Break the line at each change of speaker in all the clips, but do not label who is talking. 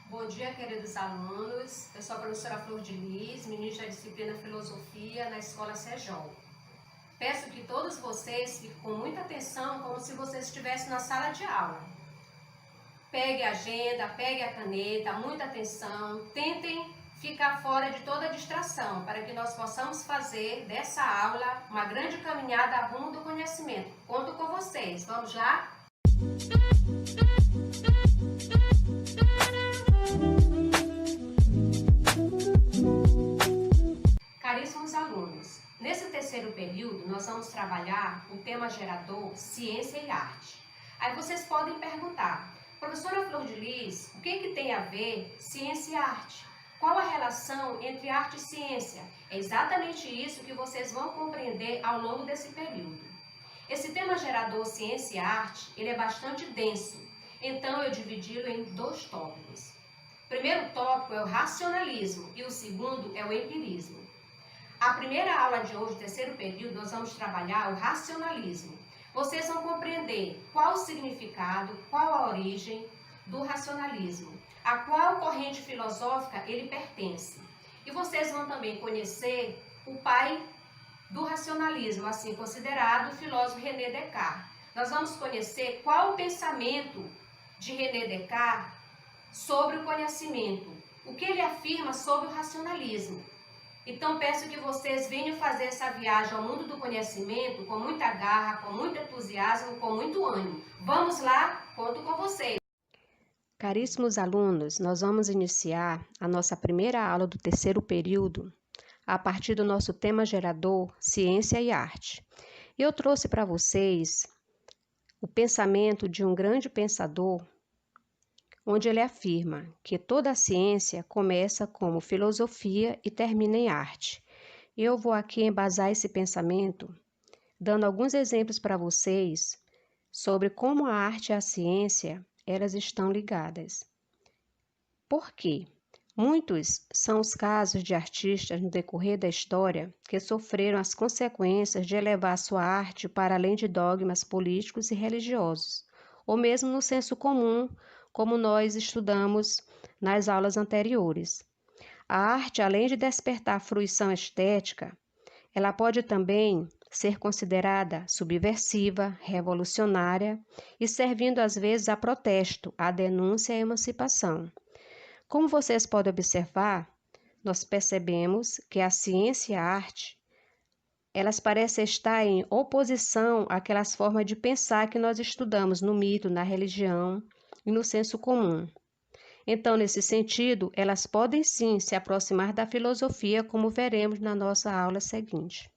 Bom dia, queridos alunos. Eu sou a professora Flor de Lis, ministra da disciplina Filosofia na Escola Sejol. Peço que todos vocês fiquem com muita atenção, como se vocês estivessem na sala de aula. Pegue a agenda, pegue a caneta, muita atenção. Tentem ficar fora de toda distração, para que nós possamos fazer dessa aula uma grande caminhada rumo do conhecimento. Conto com vocês. Vamos lá? Caríssimos alunos, nesse terceiro período nós vamos trabalhar o tema gerador Ciência e Arte. Aí vocês podem perguntar, professora Flor de Lis, o que tem a ver ciência e arte? Qual a relação entre arte e ciência? É exatamente isso que vocês vão compreender ao longo desse período. Esse tema gerador Ciência e Arte, ele é bastante denso, então eu dividi-lo em 2 tópicos. O primeiro tópico é o racionalismo e o segundo é o empirismo. A primeira aula de hoje, terceiro período, nós vamos trabalhar o racionalismo. Vocês vão compreender qual o significado, qual a origem do racionalismo, a qual corrente filosófica ele pertence. E vocês vão também conhecer o pai do racionalismo, assim considerado o filósofo René Descartes. Nós vamos conhecer qual o pensamento de René Descartes sobre o conhecimento, o que ele afirma sobre o racionalismo. Então, peço que vocês venham fazer essa viagem ao mundo do conhecimento com muita garra, com muito entusiasmo, com muito ânimo. Vamos lá? Conto com vocês.
Caríssimos alunos, nós vamos iniciar a nossa primeira aula do terceiro período a partir do nosso tema gerador, Ciência e Arte. Eu trouxe para vocês o pensamento de um grande pensador, onde ele afirma que toda a ciência começa como filosofia e termina em arte. Eu vou aqui embasar esse pensamento, dando alguns exemplos para vocês sobre como a arte e a ciência, elas estão ligadas. Por quê? Muitos são os casos de artistas no decorrer da história que sofreram as consequências de elevar sua arte para além de dogmas políticos e religiosos, ou mesmo no senso comum, como nós estudamos nas aulas anteriores. A arte, além de despertar fruição estética, ela pode também ser considerada subversiva, revolucionária e servindo às vezes a protesto, a denúncia e a emancipação. Como vocês podem observar, nós percebemos que a ciência e a arte, elas parecem estar em oposição àquelas formas de pensar que nós estudamos no mito, na religião e no senso comum. Então, nesse sentido, elas podem sim se aproximar da filosofia, como veremos na nossa aula seguinte.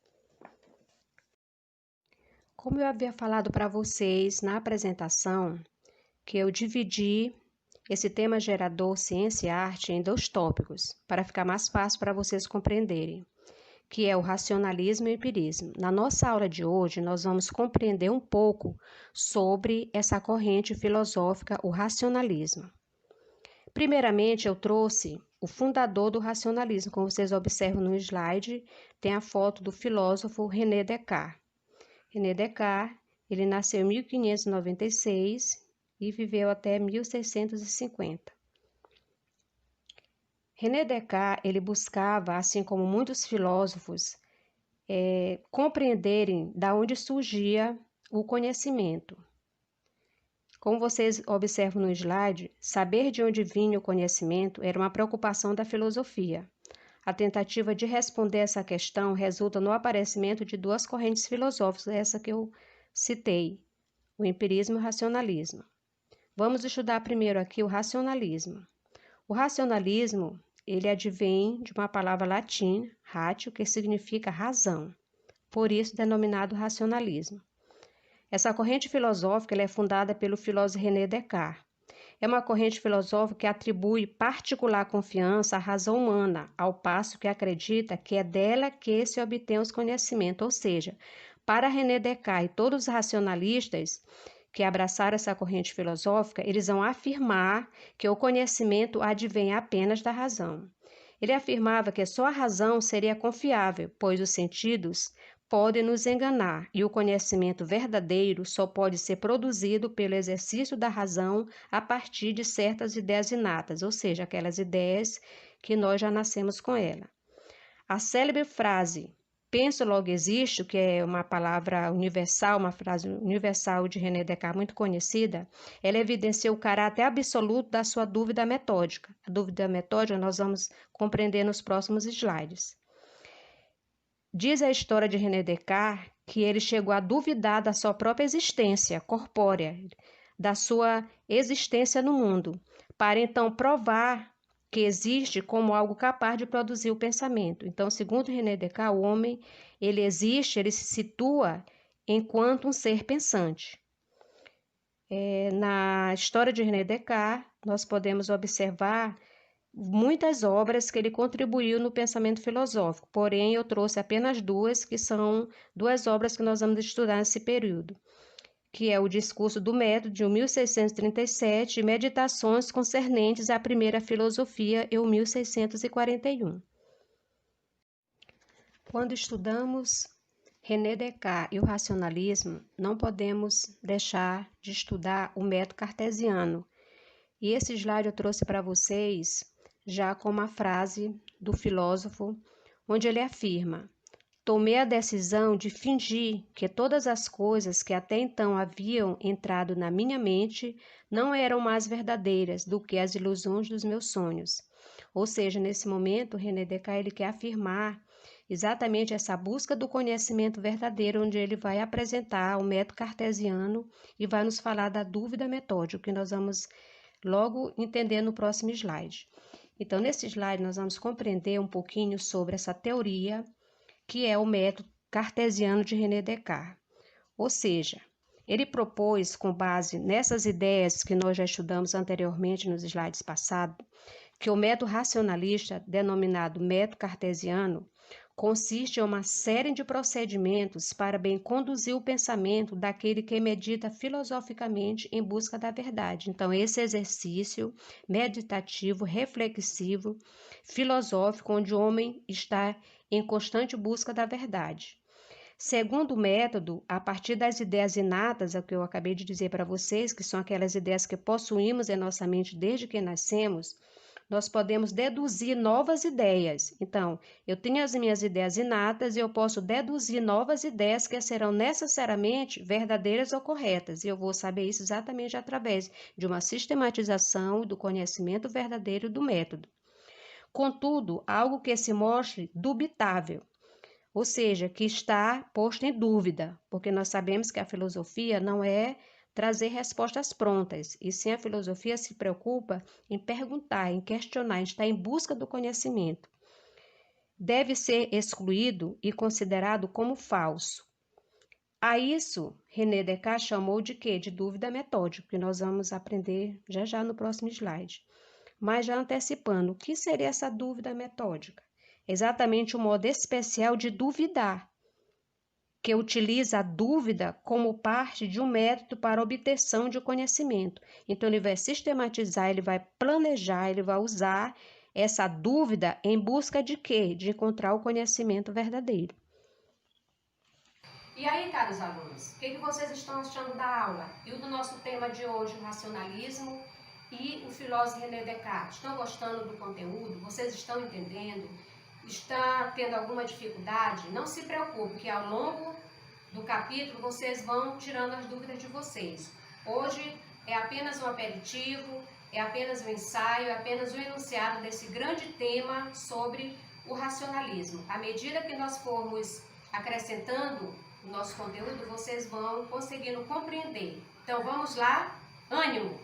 Como eu havia falado para vocês na apresentação, que eu dividi esse tema gerador Ciência e Arte em 2 tópicos, para ficar mais fácil para vocês compreenderem, que é o racionalismo e o empirismo. Na nossa aula de hoje, nós vamos compreender um pouco sobre essa corrente filosófica, o racionalismo. Primeiramente, eu trouxe o fundador do racionalismo, como vocês observam no slide, tem a foto do filósofo René Descartes. René Descartes, ele nasceu em 1596 e viveu até 1650. René Descartes, ele buscava, assim como muitos filósofos, compreenderem de onde surgia o conhecimento. Como vocês observam no slide, saber de onde vinha o conhecimento era uma preocupação da filosofia. A tentativa de responder essa questão resulta no aparecimento de 2 correntes filosóficas, essa que eu citei, o empirismo e o racionalismo. Vamos estudar primeiro aqui o racionalismo. O racionalismo, ele advém de uma palavra latina, ratio, que significa razão, por isso denominado racionalismo. Essa corrente filosófica ela é fundada pelo filósofo René Descartes. É uma corrente filosófica que atribui particular confiança à razão humana, ao passo que acredita que é dela que se obtém os conhecimentos, ou seja, para René Descartes e todos os racionalistas que abraçaram essa corrente filosófica, eles vão afirmar que o conhecimento advém apenas da razão. Ele afirmava que só a razão seria confiável, pois os sentidos podem nos enganar e o conhecimento verdadeiro só pode ser produzido pelo exercício da razão a partir de certas ideias inatas, ou seja, aquelas ideias que nós já nascemos com ela. A célebre frase "penso, logo existo", que é uma palavra universal, uma frase universal de René Descartes muito conhecida, ela evidencia o caráter absoluto da sua dúvida metódica. A dúvida metódica nós vamos compreender nos próximos slides. Diz a história de René Descartes que ele chegou a duvidar da sua própria existência corpórea, da sua existência no mundo, para então provar que existe como algo capaz de produzir o pensamento. Então, segundo René Descartes, o homem, ele existe, ele se situa enquanto um ser pensante. Na história de René Descartes, nós podemos observar muitas obras que ele contribuiu no pensamento filosófico, porém eu trouxe apenas duas, que são duas obras que nós vamos estudar nesse período, que é o Discurso do Método, de 1637, e Meditações concernentes à primeira filosofia, em 1641. Quando estudamos René Descartes e o racionalismo, não podemos deixar de estudar o método cartesiano. E esse slide eu trouxe para vocês já com uma frase do filósofo, onde ele afirma: tomei a decisão de fingir que todas as coisas que até então haviam entrado na minha mente não eram mais verdadeiras do que as ilusões dos meus sonhos. Ou seja, nesse momento, René Descartes ele quer afirmar exatamente essa busca do conhecimento verdadeiro, onde ele vai apresentar o método cartesiano e vai nos falar da dúvida metódica, que nós vamos logo entender no próximo slide. Então, nesse slide, nós vamos compreender um pouquinho sobre essa teoria, que é o método cartesiano de René Descartes. Ou seja, ele propôs, com base nessas ideias que nós já estudamos anteriormente nos slides passados, que o método racionalista, denominado método cartesiano, consiste em uma série de procedimentos para bem conduzir o pensamento daquele que medita filosoficamente em busca da verdade. Então, esse exercício meditativo, reflexivo, filosófico, onde o homem está em constante busca da verdade. Segundo o método, a partir das ideias inatas, o que eu acabei de dizer para vocês, que são aquelas ideias que possuímos em nossa mente desde que nascemos, nós podemos deduzir novas ideias. Então, eu tenho as minhas ideias inatas e eu posso deduzir novas ideias que serão necessariamente verdadeiras ou corretas. E eu vou saber isso exatamente através de uma sistematização do conhecimento verdadeiro do método. Contudo, algo que se mostre dubitável, ou seja, que está posto em dúvida, porque nós sabemos que a filosofia não é trazer respostas prontas, e sim a filosofia se preocupa em perguntar, em questionar, em estar em busca do conhecimento. Deve ser excluído e considerado como falso. A isso, René Descartes chamou de quê? De dúvida metódica, que nós vamos aprender já no próximo slide. Mas já antecipando, o que seria essa dúvida metódica? Exatamente o modo especial de duvidar, que utiliza a dúvida como parte de um método para obtenção de conhecimento. Então, ele vai sistematizar, ele vai planejar, ele vai usar essa dúvida em busca de quê? De encontrar o conhecimento verdadeiro.
E aí, caros alunos, o que vocês estão achando da aula? E do nosso tema de hoje, o racionalismo e o filósofo René Descartes? Estão gostando do conteúdo? Vocês estão entendendo? Está tendo alguma dificuldade? Não se preocupe, que ao longo do capítulo vocês vão tirando as dúvidas de vocês. Hoje é apenas um aperitivo, é apenas um ensaio, é apenas um enunciado desse grande tema sobre o racionalismo. À medida que nós formos acrescentando o nosso conteúdo, vocês vão conseguindo compreender. Então vamos lá, ânimo!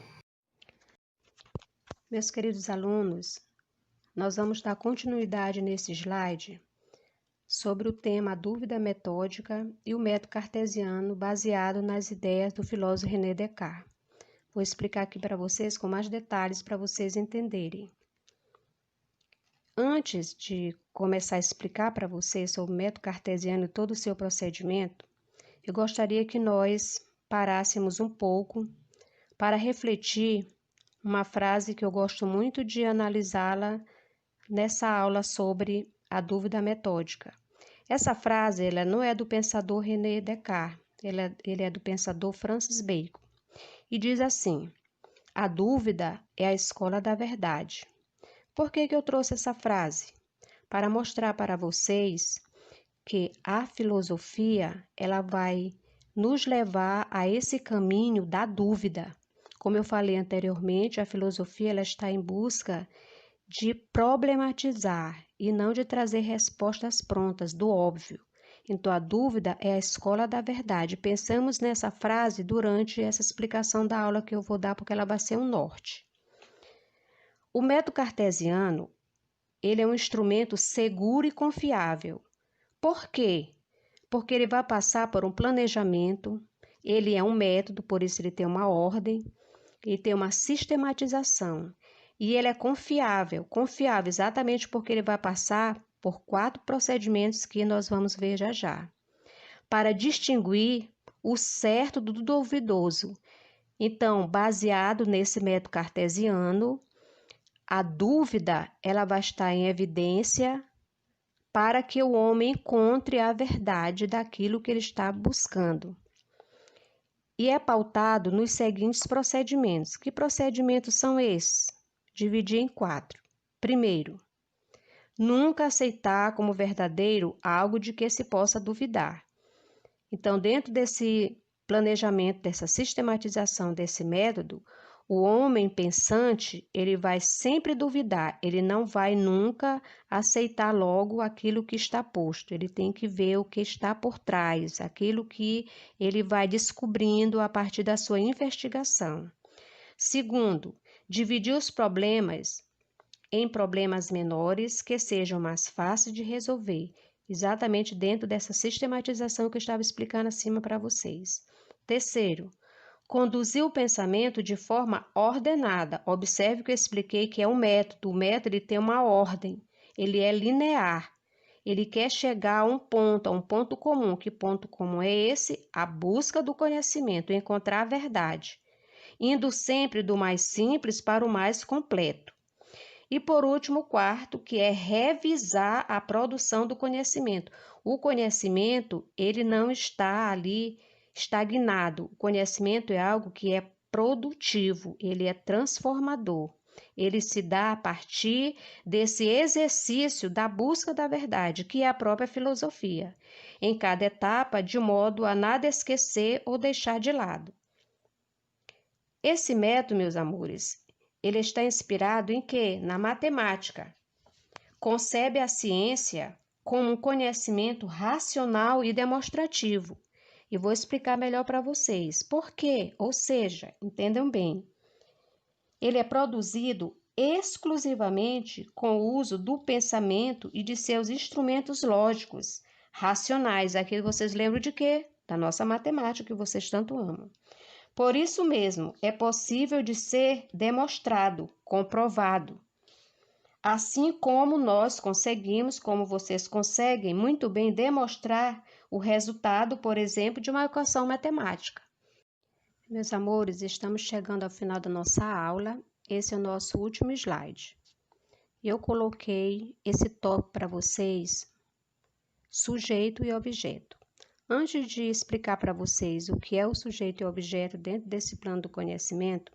Meus queridos alunos, nós vamos dar continuidade nesse slide sobre o tema a dúvida metódica e o método cartesiano baseado nas ideias do filósofo René Descartes. Vou explicar aqui para vocês com mais detalhes para vocês entenderem. Antes de começar a explicar para vocês sobre o método cartesiano e todo o seu procedimento, eu gostaria que nós parássemos um pouco para refletir uma frase que eu gosto muito de analisá-la nessa aula sobre a dúvida metódica. Essa frase ela não é do pensador René Descartes, ele é do pensador Francis Bacon. E diz assim: a dúvida é a escola da verdade. Por que eu trouxe essa frase? Para mostrar para vocês que a filosofia ela vai nos levar a esse caminho da dúvida. Como eu falei anteriormente, a filosofia ela está em busca de problematizar e não de trazer respostas prontas, do óbvio. Então, a dúvida é a escola da verdade. Pensamos nessa frase durante essa explicação da aula que eu vou dar, porque ela vai ser um norte. O método cartesiano, ele é um instrumento seguro e confiável. Por quê? Porque ele vai passar por um planejamento, ele é um método, por isso ele tem uma ordem, ele tem uma sistematização. E ele é confiável exatamente porque ele vai passar por 4 procedimentos que nós vamos ver já já, para distinguir o certo do duvidoso. Então, baseado nesse método cartesiano, a dúvida ela vai estar em evidência para que o homem encontre a verdade daquilo que ele está buscando. E é pautado nos seguintes procedimentos. Que procedimentos são esses? Dividir em 4. Primeiro, nunca aceitar como verdadeiro algo de que se possa duvidar. Então, dentro desse planejamento, dessa sistematização desse método, o homem pensante, ele vai sempre duvidar, ele não vai nunca aceitar logo aquilo que está posto, ele tem que ver o que está por trás, aquilo que ele vai descobrindo a partir da sua investigação. Segundo, dividir os problemas em problemas menores que sejam mais fáceis de resolver, exatamente dentro dessa sistematização que eu estava explicando acima para vocês. Terceiro, conduzir o pensamento de forma ordenada. Observe que eu expliquei que é um método. O método ele tem uma ordem, ele é linear. Ele quer chegar a um ponto comum. Que ponto comum é esse? A busca do conhecimento, encontrar a verdade, indo sempre do mais simples para o mais completo. E por último, o quarto, que é revisar a produção do conhecimento. O conhecimento, ele não está ali estagnado. O conhecimento é algo que é produtivo, ele é transformador. Ele se dá a partir desse exercício da busca da verdade, que é a própria filosofia, em cada etapa, de modo a nada esquecer ou deixar de lado. Esse método, meus amores, ele está inspirado em quê? Na matemática. Concebe a ciência como um conhecimento racional e demonstrativo. E vou explicar melhor para vocês. Por quê? Ou seja, entendam bem, ele é produzido exclusivamente com o uso do pensamento e de seus instrumentos lógicos, racionais. Aqui vocês lembram de quê? Da nossa matemática que vocês tanto amam. Por isso mesmo, é possível de ser demonstrado, comprovado. Assim como nós conseguimos, como vocês conseguem muito bem demonstrar o resultado, por exemplo, de uma equação matemática. Meus amores, estamos chegando ao final da nossa aula. Esse é o nosso último slide. Eu coloquei esse tópico para vocês, sujeito e objeto. Antes de explicar para vocês o que é o sujeito e o objeto dentro desse plano do conhecimento,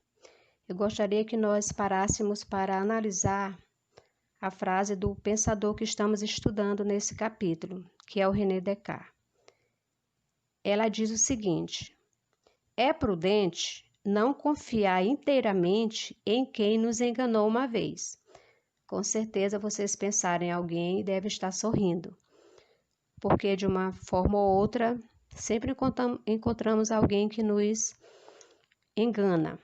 eu gostaria que nós parássemos para analisar a frase do pensador que estamos estudando nesse capítulo, que é o René Descartes. Ela diz o seguinte: é prudente não confiar inteiramente em quem nos enganou uma vez. Com certeza vocês pensaram em alguém e devem estar sorrindo, porque de uma forma ou outra sempre encontramos alguém que nos engana.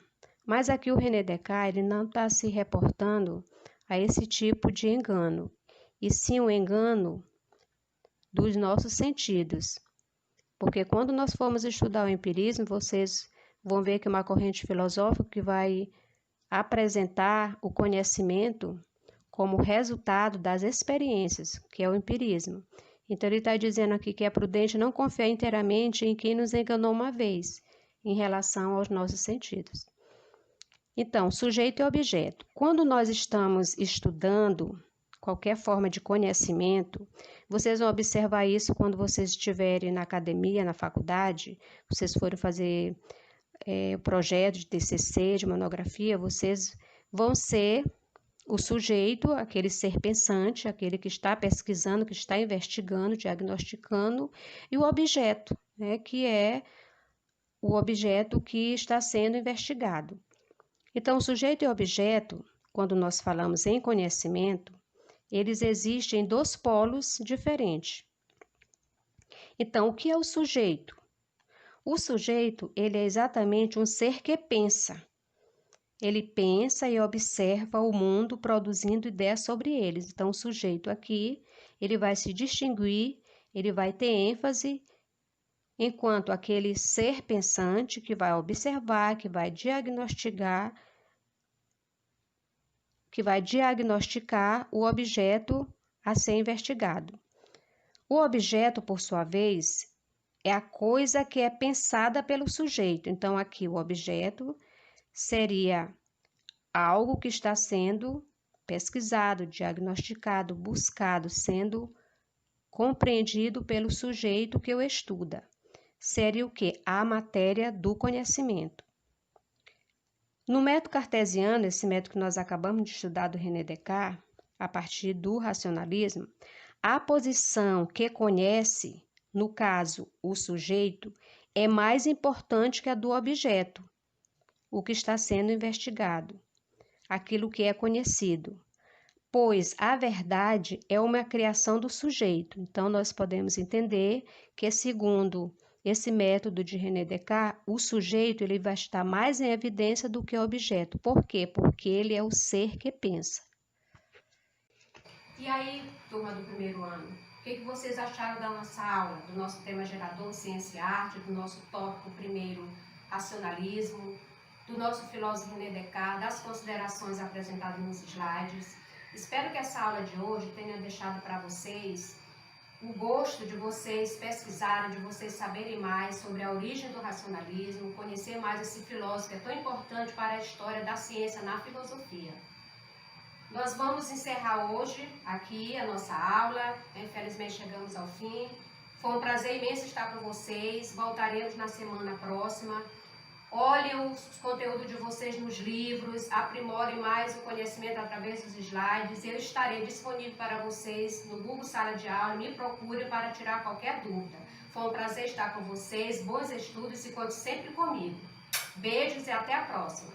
Mas aqui o René Descartes ele não está se reportando a esse tipo de engano, e sim o engano dos nossos sentidos. Porque quando nós formos estudar o empirismo, vocês vão ver que é uma corrente filosófica que vai apresentar o conhecimento como resultado das experiências, que é o empirismo. Então, ele está dizendo aqui que é prudente não confiar inteiramente em quem nos enganou uma vez, em relação aos nossos sentidos. Então, sujeito e objeto. Quando nós estamos estudando qualquer forma de conhecimento, vocês vão observar isso quando vocês estiverem na academia, na faculdade, vocês forem fazer o projeto de TCC, de monografia, vocês vão ser o sujeito, aquele ser pensante, aquele que está pesquisando, que está investigando, diagnosticando, e o objeto, né, que é o objeto que está sendo investigado. Então, o sujeito e o objeto, quando nós falamos em conhecimento, eles existem em dois polos diferentes. Então, o que é o sujeito? O sujeito, ele é exatamente um ser que pensa. Ele pensa e observa o mundo produzindo ideias sobre eles. Então, o sujeito aqui, ele vai se distinguir, ele vai ter ênfase, enquanto aquele ser pensante que vai observar, que vai diagnosticar o objeto a ser investigado. O objeto, por sua vez, é a coisa que é pensada pelo sujeito. Então, aqui o objeto seria algo que está sendo pesquisado, diagnosticado, buscado, sendo compreendido pelo sujeito que o estuda. Seria o quê? A matéria do conhecimento. No método cartesiano, esse método que nós acabamos de estudar do René Descartes, a partir do racionalismo, a posição que conhece, no caso, o sujeito, é mais importante que a do objeto, o que está sendo investigado, aquilo que é conhecido, pois a verdade é uma criação do sujeito. Então, nós podemos entender que, segundo esse método de René Descartes, o sujeito ele vai estar mais em evidência do que o objeto. Por quê? Porque ele é o ser que pensa.
E aí, turma do primeiro ano, o que vocês acharam da nossa aula, do nosso tema gerador, ciência e arte, do nosso tópico primeiro, racionalismo, do nosso filósofo René Descartes, das considerações apresentadas nos slides? Espero que essa aula de hoje tenha deixado para vocês o gosto de vocês pesquisarem, de vocês saberem mais sobre a origem do racionalismo, conhecer mais esse filósofo que é tão importante para a história da ciência na filosofia. Nós vamos encerrar hoje aqui a nossa aula, infelizmente chegamos ao fim. Foi um prazer imenso estar com vocês, voltaremos na semana próxima. Olhem os conteúdos de vocês nos livros, aprimorem mais o conhecimento através dos slides. Eu estarei disponível para vocês no Google Sala de Aula, me procurem para tirar qualquer dúvida. Foi um prazer estar com vocês, bons estudos e conte sempre comigo. Beijos e até a próxima!